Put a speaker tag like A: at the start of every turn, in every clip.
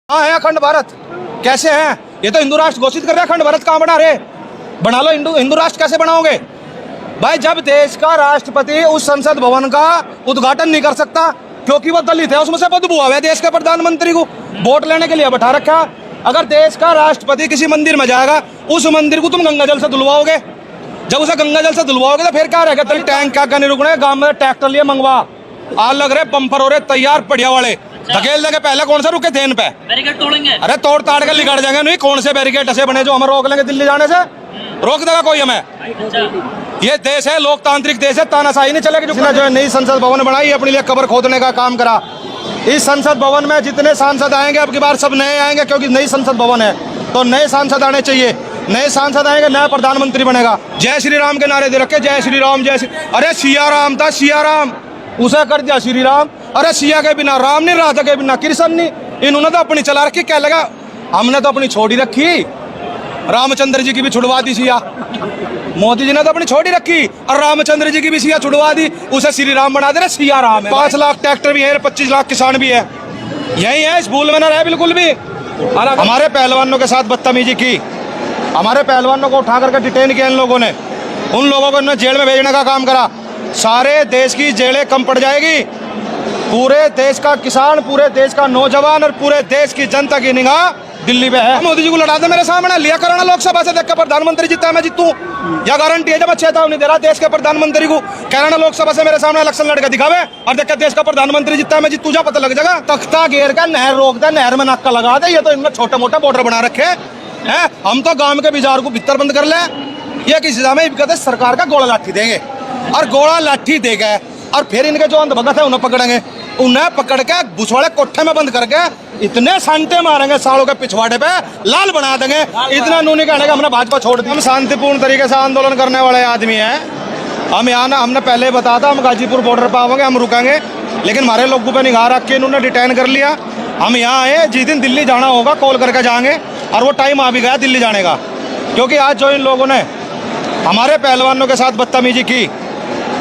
A: हाँ है अखंड भारत। कैसे है? ये तो हिंदू राष्ट्र घोषित कर रहे हैं, अखंड भारत कहाँ बना रहे? बना लो। हिंदू राष्ट्र कैसे बनाओगे भाई, जब देश का राष्ट्रपति उस संसद भवन का उद्घाटन नहीं कर सकता क्योंकि वो दलित है, उसमें से बदबू आवे देश के प्रधानमंत्री को वोट लेने के लिए बैठा रखा। अगर देश का राष्ट्रपति किसी मंदिर में जाएगा, उस मंदिर को तुम गंगा जल से धुलवाओगे। जब उसे गंगा जल से धुलवाओगे तो फिर क्या रहेगा? तेरे टैंक क्या नहीं रुकने, गांव में ट्रैक्टर लिए मंगवा, आग लग रहे, पंपर हो रहे तैयार, बढ़िया वाले धकेल देंगे। पहले कौन सा रुके थे इन पे?
B: बैरिकेड तोड़ेंगे।
A: अरे तोड़ ताड़ के लिगड़ जाएंगे। नहीं, कौन से बैरिकेड ऐसे बने जो हमें रोक लेंगे दिल्ली जाने से? रोक देगा कोई हमें? ये देश है, लोकतांत्रिक देश है, तानाशाही नहीं चलेगी। जिसने जो है नई संसद भवन बनाई, अपने लिए कब्र खोदने का काम करा। इस संसद भवन में जितने सांसद आएंगे अब की बार सब नए आएंगे, क्योंकि नई संसद भवन है तो नए सांसद आने चाहिए। नए सांसद आएंगे, नया प्रधानमंत्री बनेगा। जय श्री राम के नारे दे रखे, जय श्री राम जय श्री। अरे सिया राम था, सिया राम, उसे कर दिया श्री राम। अरे सिया के बिना राम नहीं, राधा के बिना कृष्ण नहीं। इन्होंने तो अपनी चला रखी, क्या लगा? हमने तो अपनी छोड़ी रखी, रामचंद्र जी की भी छुड़वा दी सिया। मोदी जी ने तो अपनी छोड़ी रखी और रामचंद्र जी की भी सिया छुड़वा दी, उसे श्री राम बना दे रहे। सिया राम है। 5 लाख ट्रैक्टर भी है, 25 लाख किसान भी है। यही है, इस भूल में न रहे बिल्कुल भी। हमारे पहलवानों के साथ बदतमीजी की, हमारे पहलवानों को उठा करके डिटेन किया इन लोगों ने। उन लोगों को जेल में भेजने का काम करा। सारे देश की जेलें कम पड़ जाएगी। पूरे देश का किसान, पूरे देश का नौजवान और पूरे देश की जनता की निगाह दिल्ली में है। मोदी जी को लड़ा दे मेरे सामने, लिया करना लोकसभा से, देख के प्रधानमंत्री जीता है मैं जीतूं, या गारंटी है? जब चेतावनी दे रहा देश के प्रधानमंत्री को, कह रहा लोकसभा से मेरे सामने इलेक्शन लड़के दिखावे और देख के देश का प्रधानमंत्री जीता है मैं जीतूं, जा पता लग जाएगा। तख्ता घेर का नहर रोक दे, नहर में नाका लगा दे। ये तो इनमें छोटा मोटा बॉर्डर बना रखे हैं। हम तो गांव के बाजार को भीतर बंद कर ले। ये किसी समय कहते सरकार का गोला लाठी देंगे, और गोला लाठी देगा और फिर इनके जो अंधभगत है उन्हें पकड़ेंगे। उन्हें पकड़ के भुसवाड़े कोठे में बंद करके इतने सांटे मारेंगे, सालों के पिछवाड़े पे लाल बना देंगे। इतना नूनी कहने का हमने भाजपा छोड़ दी। हम शांतिपूर्ण तरीके से आंदोलन करने वाले आदमी हैं। हम यहाँ ना, हमने पहले ही बताया था हम गाजीपुर बॉर्डर पर आवेंगे, हम रुकेंगे, लेकिन हमारे लोगों पे निगाह रख के इन्होंने डिटेन कर लिया। हम यहाँ आए, जिस दिन दिल्ली जाना होगा कॉल करके जाएंगे, और वो टाइम आ भी गया दिल्ली जाने का। क्योंकि आज जो इन लोगों ने हमारे पहलवानों के साथ बदतमीजी की,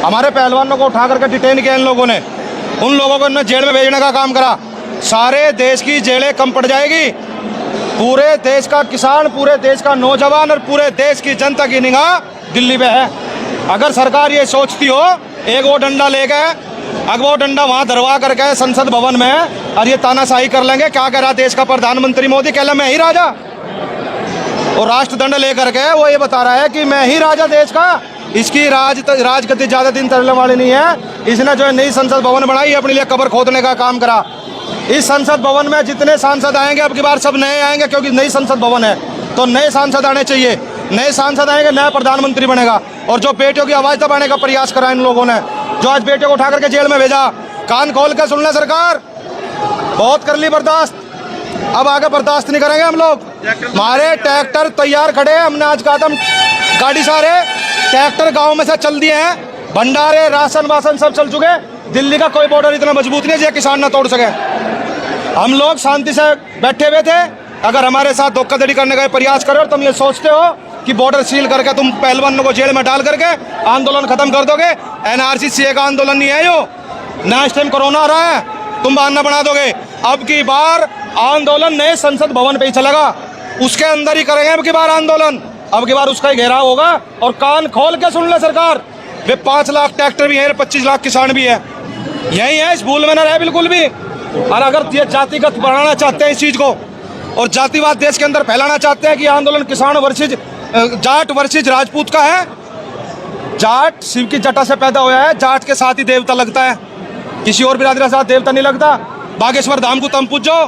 A: हमारे पहलवानों को उठा करके डिटेन किया इन लोगों ने, उन लोगों को जेल में भेजने का काम करा। सारे देश की जेलें कम पड़ जाएगी। पूरे देश का किसान, पूरे देश का नौजवान और पूरे देश की जनता की निगाह दिल्ली में है। अगर सरकार ये सोचती हो, एक वो डंडा ले गए, अगर वो डंडा वहाँ धरवा करके संसद भवन में और ये तानाशाही कर लेंगे। क्या कह रहा देश का प्रधानमंत्री मोदी? कह रहा मैं ही राजा, और राष्ट्रदंड लेकर के वो ये बता रहा है कि मैं ही राजा देश का। इसकी राजगद्दी ज्यादा दिन चलने वाली नहीं है। इसने जो है नई संसद भवन बनाई, अपने लिए कब्र खोदने का काम करा। इस संसद भवन में जितने सांसद आएंगे अब की बार सब नए आएंगे, क्योंकि नई संसद भवन है तो नए सांसद आने चाहिए। नए सांसद आएंगे, नया प्रधानमंत्री बनेगा। और जो बेटियों की आवाज दबाने का प्रयास करा इन लोगों ने, जो आज बेटियों को उठा करके जेल में भेजा, कान खोल कर सुन ले सरकार, बहुत कर ली बर्दाश्त, अब आगे बर्दाश्त नहीं करेंगे हम लोग। हमारे ट्रैक्टर तैयार खड़े हैं। हमने आज कहा था गाड़ी सारे ट्रैक्टर गांव में से चल दिए हैं, भंडारे राशन वासन सब चल चुके। दिल्ली का कोई बॉर्डर इतना मजबूत नहीं है जो किसान ना तोड़ सके। हम लोग शांति से बैठे हुए थे। अगर हमारे साथ धोखाधड़ी करने का प्रयास करो और तुम ये सोचते हो कि बॉर्डर सील करके तुम पहलवानों को जेल में डाल करके आंदोलन खत्म कर दोगे, NRC CA का आंदोलन नहीं है यो, ना इस टाइम कोरोना आ रहा है, तुम बहाना बना दोगे। अब की बार आंदोलन नए संसद भवन पे ही चलेगा, उसके अंदर ही करेंगे अब की बार आंदोलन। अब की बार उसका ही घेराव होगा। और कान खोल के सुन ले सरकार, वे 5 लाख ट्रैक्टर भी है, 25 लाख किसान भी है। यही है, इस भूल में न रहे बिल्कुल भी। और अगर ये जातिगत बढ़ाना चाहते हैं इस चीज को, और जातिवाद देश के अंदर फैलाना चाहते हैं कि आंदोलन किसान वर्सेज जाट वर्सेज राजपूत का है। जाट शिव की जटा से पैदा हुआ है, जाट के साथ ही देवता लगता है, किसी और बिरादरी के साथ देवता नहीं लगता। बागेश्वर धाम को तुम पूजो,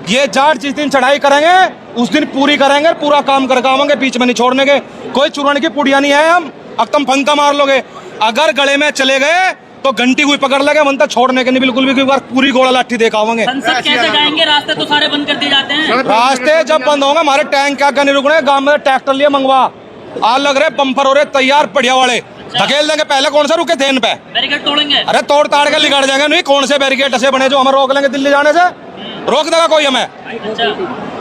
A: ये जाट जिस दिन चढ़ाई करेंगे उस दिन पूरी करेंगे, पूरा काम करके आवेंगे, बीच में नहीं छोड़ने के। कोई चूरण की पुड़िया नहीं है हम, अब तुम फंका मार लोगे। अगर गले में चले गए तो घंटी हुई पकड़ लगे, मन तक छोड़ने के नहीं बिल्कुल भी, पूरी गोला लाठी देखाओगे।
B: संसद कैसे जाएंगे? रास्ते तो सारे बंद कर दिए जाते हैं।
A: रास्ते जब बंद होंगे, हमारे टैंक क्या नहीं रुकने, गांव में ट्रैक्टर लिए मंगवा, आग लग रहे, पंपर हो रहे तैयार, बढ़िया वाले धकेल देंगे। पहले कौन सा रुके थे इन पे?
B: बैरिकेड तोड़ेंगे।
A: अरे तोड़ ताड़ के लिगड़ जाएंगे। नहीं, कौन से बैरिकेड ऐसे बने जो हमें रोक लेंगे दिल्ली जाने से? रोक देगा कोई हमें?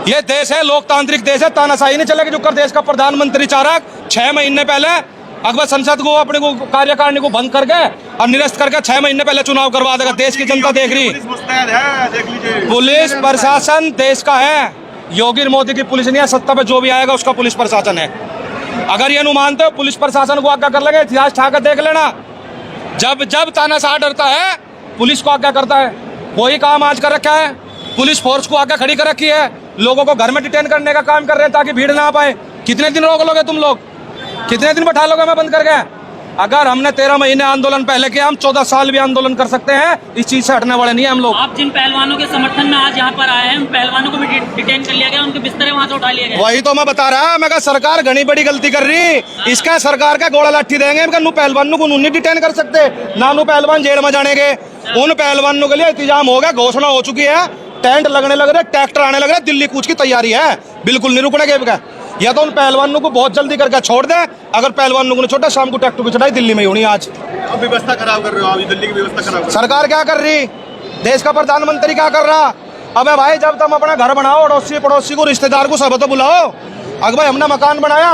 A: ये देश है, लोकतांत्रिक देश है, तानाशाही नहीं चलेगी। जो कर देश का प्रधानमंत्री चाह रहा 6 महीने पहले अकबर संसद को अपने को कार्यकारिणी को बंद करके और निरस्त करके 6 महीने पहले चुनाव करवा देगा। देश की जनता देख रही, पुलिस प्रशासन देश का है। योगी मोदी की पुलिस नहीं है, सत्ता पे जो भी आएगा उसका पुलिस प्रशासन है। अगर ये नहीं मानते हो पुलिस प्रशासन को आज्ञा कर लेंगे। इतिहास ठाकर देख लेना, जब जब तानाशाह डरता है पुलिस को आज्ञा करता है। कोई काम आज कर रखा है, पुलिस फोर्स को आज्ञा खड़ी कर रखी है, लोगों को घर में डिटेन करने का काम कर रहे हैं ताकि भीड़ ना पाए। कितने दिन रोक लोगे तुम लोग, कितने दिन बैठा लोगे? मैं बंद कर गया। अगर हमने 13 महीने आंदोलन पहले किया, हम 14 साल भी आंदोलन कर सकते हैं। इस चीज से हटने वाले नहीं है हम लोग।
B: आप जिन पहलवानों के समर्थन में आज यहाँ पर आए हैं, उन पहलवानों को भी डिटेन कर लिया गया, उनके बिस्तरे वहाँ से उठा लिए गए।
A: वही तो मैं बता रहा, मैं कहा सरकार घनी बड़ी गलती कर रही। इसका सरकार का गोला लाठी देंगे, नू पहलवानों को नहीं डिटेन कर सकते, ना नू पहलवान जेल में जानेंगे। उन पहलवानों के लिए इंतजाम हो गया, घोषणा हो चुकी है, टेंट लगने लग रहे, ट्रैक्टर आने लग रहे, दिल्ली कूच की तैयारी है। बिल्कुल नहीं रुकने के। या तो उन पहलवानों को बहुत जल्दी करके छोड़ दे, अगर पहलवानों को छोटा शाम को ट्रैक्टर की चढ़ाई दिल्ली में ही होनी। आज
C: अब व्यवस्था खराब कर रहे हो आप, दिल्ली की व्यवस्था खराब कर
A: सरकार क्या कर रही, देश का प्रधानमंत्री क्या कर रहा? अबे भाई जब तुम अपना घर बनाओ, अड़ोसी पड़ोसी को रिश्तेदार को सब तो बुलाओ। अगर भाई हमने मकान बनाया,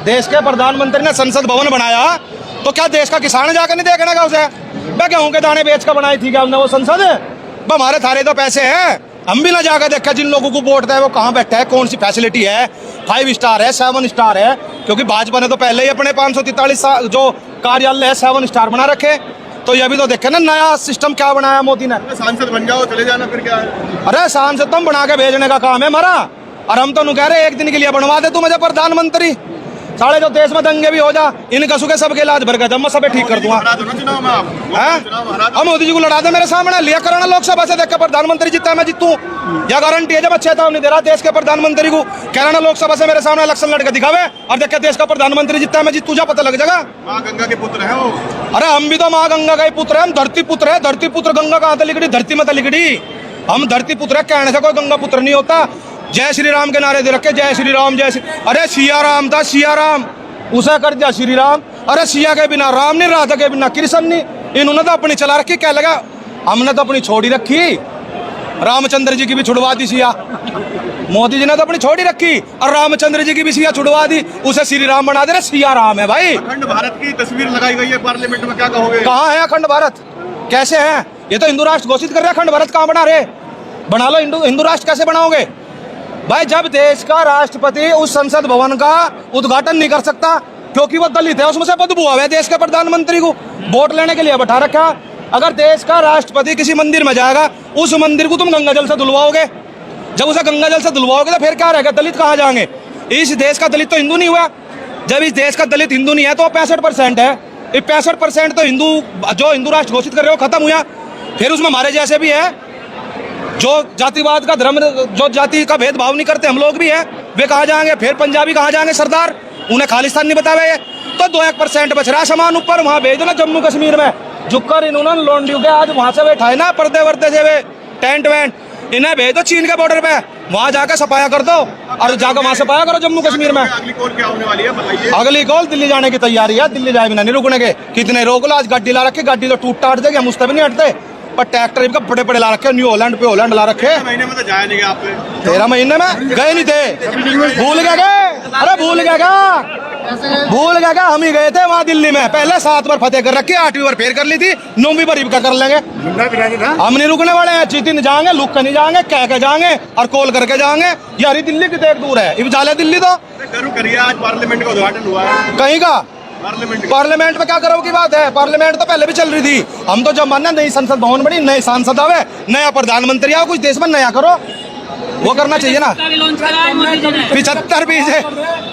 A: देश के प्रधानमंत्री ने संसद भवन बनाया, तो क्या देश का किसान जाकर नहीं देखने का उसे? मैं गेहूं के दाने बेच कर बनाई थी क्या हमने वो संसद? हमारे थारे तो पैसे हैं, हम भी ना जाकर देखा जिन लोगों को वोट दे वो कहाँ बैठा है, कौन सी फैसिलिटी है, 5 स्टार है, 7 स्टार है। क्योंकि भाजपा ने तो पहले ही अपने 543 जो कार्यालय है 7 स्टार बना रखे। तो ये भी तो देखे ना नया सिस्टम क्या बनाया मोदी ने।
C: सांसद बन जाओ, चले जाना, फिर क्या है?
A: अरे सांसद तुम बना के भेजने का काम है हमारा, और हम तो कह रहे 1 दिन के लिए बनवा दे तू मुझे प्रधानमंत्री। साढ़े जो देश में दंगे भी हो जा, इनका सुखे सबके इलाज भर गए, मैं सब ठीक कर दूंगा। हम मोदी जी को लड़ा दे मेरे सामने, लिया कराना लोकसभा से, देख के प्रधानमंत्री जीता मैं जीतूं, या गारंटी है? जब अच्छे था नहीं दे रहा देश के प्रधानमंत्री को, कहना लोकसभा से मेरे सामने इलेक्शन लड़के दिखावे और देख के देश का प्रधानमंत्री जीता मैं जीतूं, जा पता लग जाएगा।
C: माँ गंगा के पुत्र है वो।
A: अरे हम भी तो माँ गंगा का ही पुत्र है, हम धरती पुत्र है। धरती पुत्र गंगा कहाँ से लिखड़ी? धरती में तो लिखड़ी। हम धरती पुत्र है, कहने से कोई गंगा पुत्र नहीं होता। जय श्री राम के नारे दे रखे, जय श्री राम जय श्री। अरे सिया राम था, सिया राम, उसे कर दिया श्री राम। अरे सिया के बिना राम नहीं, राधा के बिना कृष्ण नहीं। इन्होंने तो अपनी चला रखी, क्या लगा? हमने तो अपनी छोड़ी रखी, रामचंद्र जी की भी छुड़वा दी सिया। मोदी जी ने तो अपनी छोड़ी रखी और रामचंद्र जी की भी सिया छुड़वा दी, उसे श्री राम बना दे रहे। सिया राम है भाई।
C: अखंड भारत की तस्वीर लगाई गई है पार्लियामेंट में, क्या कहोगे?
A: कहाँ है अखंड भारत? कैसे है? ये तो हिंदू राष्ट्र घोषित कर रहे, अखंड भारत कहाँ बना रहे? बना लो हिंदू राष्ट्र, कैसे बनाओगे भाई? जब देश का राष्ट्रपति उस संसद भवन का उद्घाटन नहीं कर सकता क्योंकि वो दलित है, उसमें से बदबू है देश के प्रधानमंत्री को वोट लेने के लिए बैठा रखा। अगर देश का राष्ट्रपति किसी मंदिर में जाएगा, उस मंदिर को तुम गंगा जल से धुलवाओगे, जब उसे गंगा जल से धुलवाओगे तो फिर क्या रहेगा? दलित कहाँ जाएंगे? इस देश का दलित तो हिंदू नहीं हुआ। जब इस देश का दलित हिंदू नहीं है तो 65% है। ये 65% तो हिंदू, जो हिंदू राष्ट्र घोषित कर रहे हो, खत्म हुआ। फिर उसमें हमारे जैसे भी है जो जातिवाद का धर्म, जो जाति का भेदभाव नहीं करते, हम लोग भी हैं, वे कहाँ जाएंगे? फिर पंजाबी कहाँ जाएंगे? सरदार, उन्हें खालिस्तान नहीं बतावे। तो 2-1% बच रहा सामान ऊपर, वहाँ भेज दो ना जम्मू कश्मीर में। झुककर इन्होंने लोंडियों के आज वहाँ से बैठाए ना, पर्दे वर्दे से वे टेंट वेंट, इन्हें भेज दो चीन के बॉर्डर पे, वहाँ जाकर सफाया कर दो और जाकर वहाँ सफाया करो जम्मू कश्मीर में।
C: अगली कॉल क्या होने वाली है बताइए?
A: अगली कॉल दिल्ली जाने की तैयारी है, दिल्ली जाए बिना नहीं रुकने के। कितने रोक लो, आज गाड़ी ला रखी, गाड़ी तो टूट टाट देगी, हम उस पर नहीं हटते, पर ट्रैक्टर इनका बड़े बड़े ला रखे, न्यू हॉलैंड पे हॉलैंड ला रखे।
C: 13 महीने में तो जाया नहीं गया आप?
A: 13 महीने में गए नहीं थे, भूल गए? अरे भूल गया, हम ही गए थे वहाँ दिल्ली में। पहले 7 बार फतेह कर रखी, 8वीं बार फेर कर ली थी, 9वीं बार इबका कर लेंगे। हम नहीं रुकने वाले हैं, चीती नहीं जाएंगे, लुक नहीं जाएंगे, कह के जाएंगे और कॉल करके जाएंगे। यारी दिल्ली की देख दूर है, इब जाले दिल्ली तो
C: करिए। आज पार्लियामेंट का उद्घाटन हुआ है,
A: कहीं का?
C: पार्लियामेंट
A: में क्या करो की बात है? पार्लियामेंट तो पहले भी चल रही थी। हम तो जब मानना नई संसद भवन बनी, नए सांसद आवे, नया प्रधानमंत्री आओ, कुछ देश में नया करो, वो करना चाहिए ना। 75 पीछे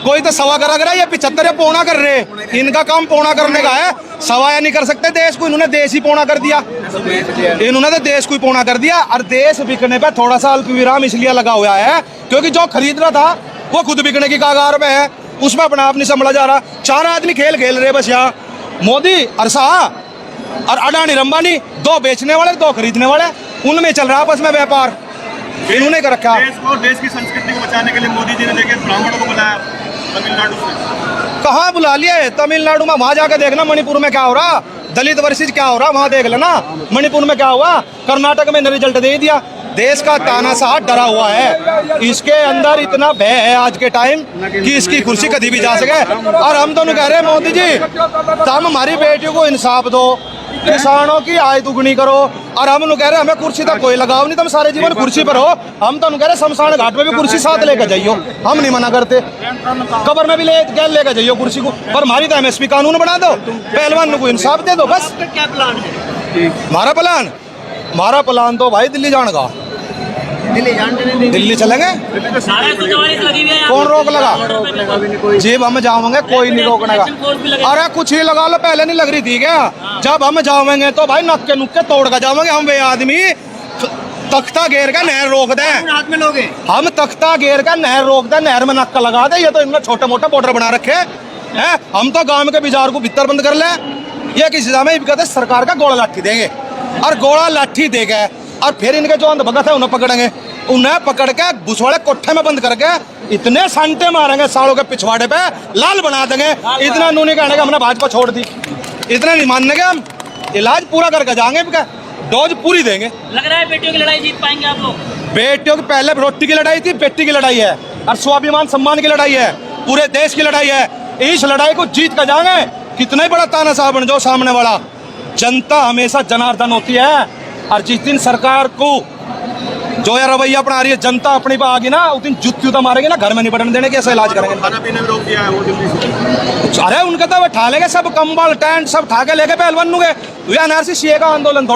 A: कोई तो सवा करा है, ये 75 या पौना कर रहे। इनका काम पौना करने का है, सवाया नहीं कर सकते देश को। इन्होंने देश ही पौना कर दिया, इन्होंने तो देश को ही पौना कर दिया। और देश बिकने पे थोड़ा सा अल्प विराम इसलिए लगा हुआ है क्योंकि जो खरीद रहा था वो खुद बिकने की कागार पे है, उसमें अपना आप नहीं संभला जा रहा। 4 आदमी खेल रहे बस यहाँ, मोदी और शाह और अडानी अंबानी, 2 बेचने वाले 2 खरीदने वाले, उनमें चल रहा आपस में व्यापार। इन्होंने कर रखा।
C: देश को, देश की संस्कृति को बचाने के लिए मोदी जी ने देखिए ब्राह्मणों को बुलाया तमिलनाडु से।
A: कहाँ बुला लिए? तमिलनाडु में, वहां जाकर देखना मणिपुर में क्या हो रहा, दलित वर्सेस क्या हो रहा, वहां देख लेना। मणिपुर में क्या हुआ, कर्नाटक में रिजल्ट दे दिया। देश का तानाशाह डरा हुआ है, इसके अंदर इतना भय है आज के टाइम कि इसकी कुर्सी कभी भी जा सके। और हम दोनों कह रहे हैं मोदी जी तुम हमारी बेटियों को इंसाफ दो, किसानों की आय दुगनी करो। और हम लोग कह रहे हैं हमें कुर्सी तक कोई लगाव नहीं, तुम सारे जीवन कुर्सी पर हो। हम तो कह रहे हैं शमशान घाट में भी कुर्सी साथ लेकर जाइयो, हम नहीं मना करते, कब्र में भी लेकर जाइयो कुर्सी को, पर हमारी तो एमएसपी कानून बना दो, पहलवान को इंसाफ दे दो बस।
B: क्या प्लान है?
A: हमारा प्लान तो भाई दिल्ली जाने का। दिल्ली चलेंगे, कौन रोक लगा? जेब हम जाओगे कोई नहीं रोकने का। अरे कुछ ही लगा लो, पहले नहीं लग रही थी क्या? जब हम जाओगे तो भाई नक्के नुक्के तोड़ कर जाओगे। हम वे आदमी तख्ता घेर का नहर रोक दे,
B: हाथ में लोगे
A: हम तख्ता घेर का नहर रोक दे, नहर में नक्का लगा दे। ये तो इनमें छोटे मोटे बॉर्डर बना रखे हैं। हम तो गांव के बाजार को भीतर बंद कर ले। ये किसी समय कहते सरकार का गोला लाठी देंगे, और गोला लाठी देंगे और फिर इनके जो अंधभगत है उन्हें पकड़ेंगे, उन्हें पकड़ के भुसवाड़े कोठे में बंद करके इतने सांटे मारेंगे सालों के पिछवाड़े पे, लाल बना देंगे। इतना नूनी कहने का हमने भाजपा छोड़ दी, इतना नहीं मानने के हम इलाज पूरा करके जाएंगे, डोज पूरी देंगे।
B: लग रहा है बेटियों की लड़ाई जीत पाएंगे आप लोग?
A: बेटियों की पहले रोटी की लड़ाई थी, बेटी की लड़ाई है, और स्वाभिमान सम्मान की लड़ाई है, पूरे देश की लड़ाई है। इस लड़ाई को जीत कर जाएंगे। कितना ही बड़ा तानाशाह बन जाओ सामने वाला, जनता हमेशा जनार्दन होती है। और जिस दिन सरकार को जो यार रवैया अपना रही है, जनता अपनी पे आ गई ना, उस दिन जुत्ती तो मारेंगे ना, घर में नहीं बैठने देने के, ऐसा इलाज करेंगे।
C: खाना पीना भी रोक दिया है वो दिल्ली से।
A: अरे उनके तो ठा लेंगे सब, कंबल टेंट सब ठा के लेके पहलवान नुगे। एनआरसी सीए का आंदोलन थोड़ा